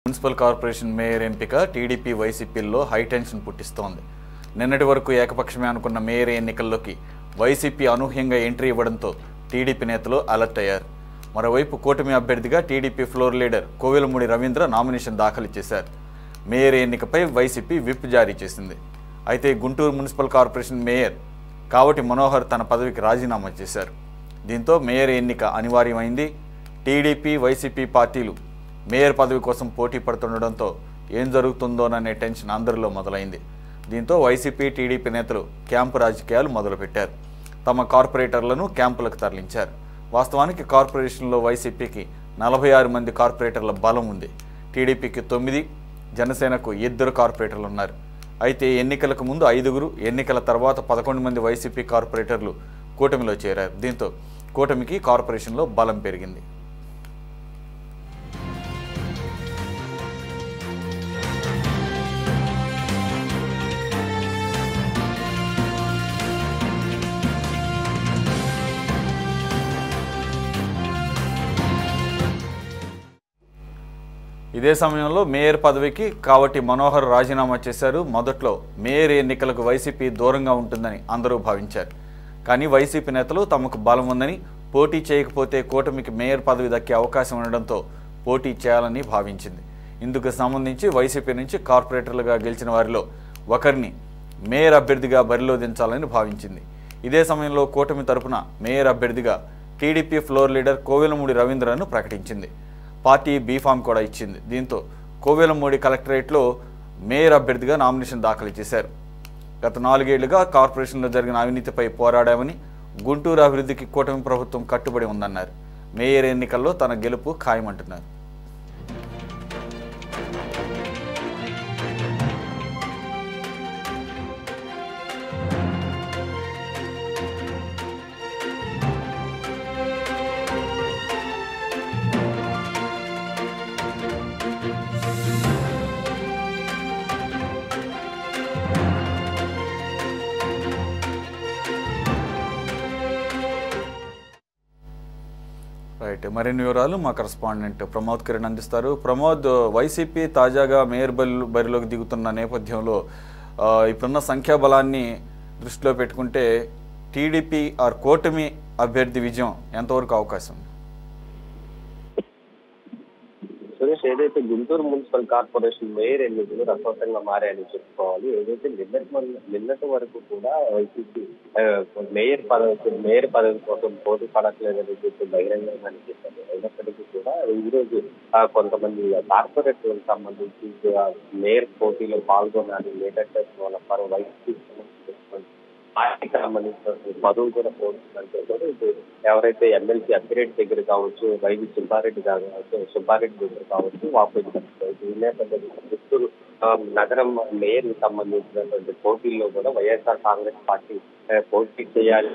Municipal corporation mayor ఎంపిక టీడీపీ వైసీపీల్లో high tension పుట్టిస్తోంది. నిన్నటి వరకు ఏకపక్షమే అనుకున్న మేయర్ ఎన్నికల్లోకి వైసీపీ అనూహ్యంగా ఎంట్రీ ఇవ్వడంతో టీడీపీ నేతలు అలర్ట్ అయ్యారు. మరోవైపు కూటమి అభ్యర్థిగా TDP floor leader Kovelamudi Ravindra nomination దాఖలు చేశారు. మేయర్ ఎన్నికపై వైసీపీ విప్ జారీ చేసింది. అయితే Guntur municipal corporation mayor Kavati Manohar తన పదవికి రాజీనామా చేశారు. దీంతో మేయర్ ఎన్నిక అనివార్యమైంది. టీడీపీ వైసీపీ పార్టీలు మేయర్ పదవి కోసం పోటీ పడుతుండడంతో ఏం జరుగుతుందోననే టెన్షన్ అందరిలో మొదలైంది. దీంతో వైసీపీ టీడీపీ నేతలు క్యాంపు రాజకీయాలు మొదలుపెట్టారు. తమ కార్పొరేటర్లను క్యాంపులకు తరలించారు. వాస్తవానికి కార్పొరేషన్లో వైసీపీకి 46 మంది కార్పొరేటర్ల బలం ఉంది. టీడీపీకి 9, జనసేనకు 2 కార్పొరేటర్లు ఉన్నారు. అయితే ఎన్నికలకు ముందు 5, ఎన్నికల తర్వాత 11 మంది వైసీపీ కార్పొరేటర్లు కూటమిలో చేరారు. దీంతో కూటమికి కార్పొరేషన్లో బలం పెరిగింది. ఇదే సమయంలో మేయర్ పదవికి కావటి మనోహర్ రాజీనామా చేశారు. మొదట్లో మేయర్ ఎన్నికలకు వైసీపీ దూరంగా ఉంటుందని అందరూ భావించారు. కానీ వైసీపీ నేతలు తమకు బలం ఉందని, పోటీ చేయకపోతే కూటమికి మేయర్ పదవి దక్కే అవకాశం ఉండడంతో పోటీ చేయాలని భావించింది. ఇందుకు సంబంధించి వైసీపీ నుంచి కార్పొరేటర్లుగా గెలిచిన వారిలో ఒకరిని మేయర్ అభ్యర్థిగా బరిలో దించాలని భావించింది. ఇదే సమయంలో కూటమి తరపున మేయర్ అభ్యర్థిగా టీడీపీ ఫ్లోర్ లీడర్ కోవెలమూడి రవీంద్రను ప్రకటించింది. పార్టీ బీఫామ్ కూడా ఇచ్చింది. దీంతో కోవెలమూడి కలెక్టరేట్లో మేయర్ అభ్యర్థిగా నామినేషన్ దాఖలు చేశారు. గత 4 ఏళ్లుగా కార్పొరేషన్లో జరిగిన అవినీతిపై పోరాడామని, గుంటూరు అభివృద్ధికి కూటమి ప్రభుత్వం కట్టుబడి ఉందన్నారు. మేయర్ ఎన్నికల్లో తన గెలుపు ఖాయమంటున్నారు. రైట్, మరిన్ని వివరాలు మా కరెస్పాండెంట్ ప్రమోద్ కిరణ్ అందిస్తారు. ప్రమోద్, వైసీపీ తాజాగా మేయర్ బరిలోకి దిగుతున్న నేపథ్యంలో ఇప్పుడున్న సంఖ్యాబలాన్ని దృష్టిలో పెట్టుకుంటే టీడీపీ కూటమి అభ్యర్థి విజయం ఎంతవరకు అవకాశం ఉంది? సురేష్, ఏదైతే గుంటూరు మున్సిపల్ కార్పొరేషన్ మేయర్ ఎన్నికలు రసవత్తంగా మారాయని చెప్పుకోవాలి. ఏదైతే నిన్నటి వరకు కూడా వైసీపీ మేయర్ పదవి కోసం పోటీ పడట్లేదని చెప్పి బహిరంగంగా చెప్పారు. అయినప్పటికీ కూడా ఈరోజు కొంతమంది కార్పొరేటర్లకు సంబంధించి మేయర్ పోటీలో పాల్గొనాలి, లేదంటే వాళ్ళ వైసీపీ పార్టీకి సంబంధించిన పదవులు కూడా పోతుందంటే ఇప్పుడు ఎవరైతే ఎమ్మెల్సీ అప్పిరెడ్డి దగ్గర కావచ్చు, వైవి సుబ్బారెడ్డి దగ్గర కావచ్చు వాపోయింది. ఈ నేపథ్యంలో చిత్తూరు నగరం మేయర్ సంబంధించినటువంటి పోటీల్లో కూడా వైఎస్ఆర్ కాంగ్రెస్ పార్టీ పోటీ చేయాలి.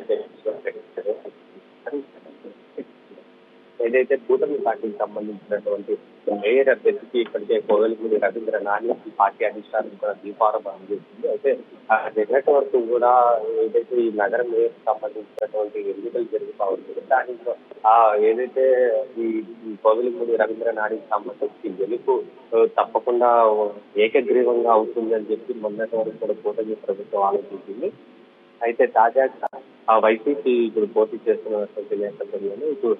ఏదైతే కూటమి పార్టీకి సంబంధించినటువంటి మేయర్ అభ్యర్థికి ఇప్పటికే కోవెలమూడి రవీంద్ర నాని పార్టీ అధిష్టానం కూడా దీపారం అందిస్తుంది. అయితే నిన్నటి వరకు కూడా ఏదైతే ఈ నగర మేయర్ సంబంధించినటువంటి ఎన్నికలు జరుగుతూ ఉంటుంది, దానిలో ఏదైతే ఈ కోవెలమూడి రవీంద్ర నానికి సంబంధించి గెలుపు తప్పకుండా ఏకగ్రీవంగా అవుతుందని చెప్పి మొన్నటి వరకు కూడా కూటమి ప్రభుత్వం ఆలోచించింది. అయితే తాజాగా వైసీపీ ఇప్పుడు పోటీ చేస్తున్నటువంటి నేపథ్యంలో ఇప్పుడు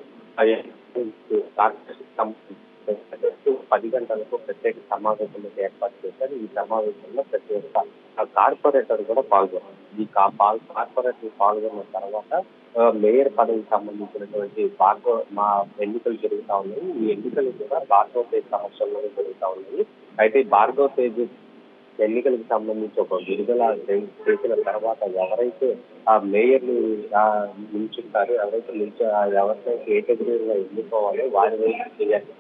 10 గంటలకు ప్రత్యేక సమావేశం ఏర్పాటు చేశారు. ఈ సమావేశంలో ప్రతి ఒక్క కార్పొరేటర్ కూడా పాల్గొన్నారు. ఈ కార్పొరేటర్ పాల్గొన్న తర్వాత మేయర్ పదవికి సంబంధించినటువంటి మా ఎన్నికలు జరుగుతూ ఉన్నాయి. ఈ ఎన్నికలు కూడా భార్గవ తేజ్ సమక్షంలోనే జరుగుతూ ఉన్నాయి. అయితే భార్గవ తేజ్ ఎన్నికలకు సంబంధించి ఒక విడుదల చేసిన తర్వాత ఎవరైతే మేయర్లు నిల్చుంటారో, ఎవరైతే ఏకగ్రీవంగా ఎన్నుకోవాలో వారి వైపు చేయాల్సి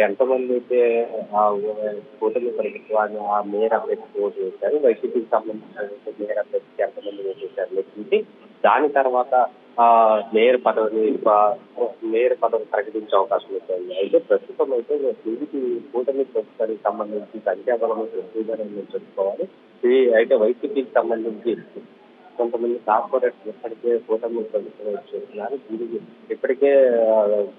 ఎంతమంది అయితే కూటమి ప్రభుత్వాన్ని మేయర్ అభ్యర్థికి ఓటు వేశారు, వైసీపీకి సంబంధించిన మేయర్ అభ్యర్థికి ఎంతమంది ఓటు వేశారు లెక్కించి దాని తర్వాత మేయర్ పదవి ప్రకటించే అవకాశం ఉంటుంది. అయితే ప్రస్తుతం అయితే టీడీపీ కూటమి ప్రభుత్వానికి సంబంధించి సంఖ్యాబలం ఎక్కువగానే చెప్పుకోవాలి. అయితే వైసీపీకి సంబంధించి కొంతమంది కార్పొరేటర్లు ఇప్పటికే కూటమి ప్రభుత్వం చేస్తున్నారు. దీనికి ఇప్పటికే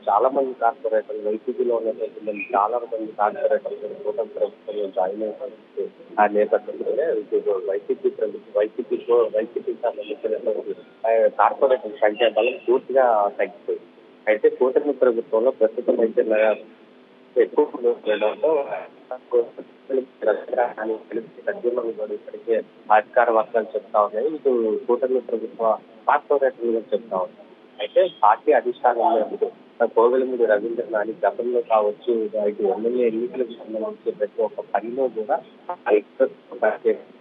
చాలా మంది కార్పొరేటర్లు వైసీపీలో ఉన్నటువంటి చాలా మంది కార్పొరేటర్లు కూటమి ప్రభుత్వంలో జాయిన్ అయిన ఆ నేపథ్యంలోనే వైసీపీకి సంబంధించినటువంటి కార్పొరేటర్ సంఖ్యా బలం పూర్తిగా తగ్గిపోయింది. అయితే కూటమి ప్రభుత్వంలో ప్రస్తుతం అయితే ఎక్కువ ఉండడంతో తగ్గుమని కూడా ఇప్పటికే అధికార వర్గాలు చెప్తా ఉన్నాయి. ఇటు కూటమి ప్రభుత్వ కార్పొరేటర్లు కూడా చెప్తా ఉన్నాయి. అయితే పార్టీ అధిష్టానంలో కోవెలమూడి రవీంద్రనాథ్ గతంలో కావచ్చు, ఇటు ఎమ్మెల్యే ఎన్నికలకు సంబంధించి ప్రతి ఒక్క పనిలో కూడా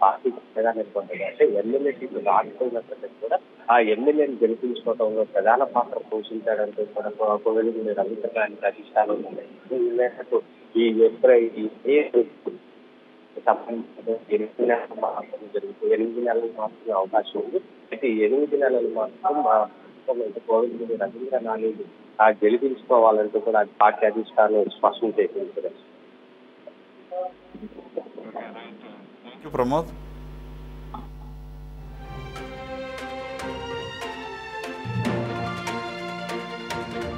పార్టీ నెలకొంటుంది. అంటే ఎమ్మెల్యే సీట్లు ఆడుతున్నప్పటికీ కూడా ఆ ఎమ్మెల్యేని గెలిపించుకోవడంలో ప్రధాన పాత్ర పోషించాడంటూ కూడా కోవెలమూడి రవీంద్రనాథ్ అధిష్టానం ఈ సంబంధించిన 8 నెలలు మాత్రం జరుగుతుంది. 8 నెలలు మాత్రమే అవకాశం ఉంది. అయితే 8 నెలలు మాత్రం కోవెలమూడి రవీంద్రనాథ్ గెలిపించుకోవాలంటూ కూడా పార్టీ అధిష్టానం స్పష్టం చేసింది. ప్రమోద్.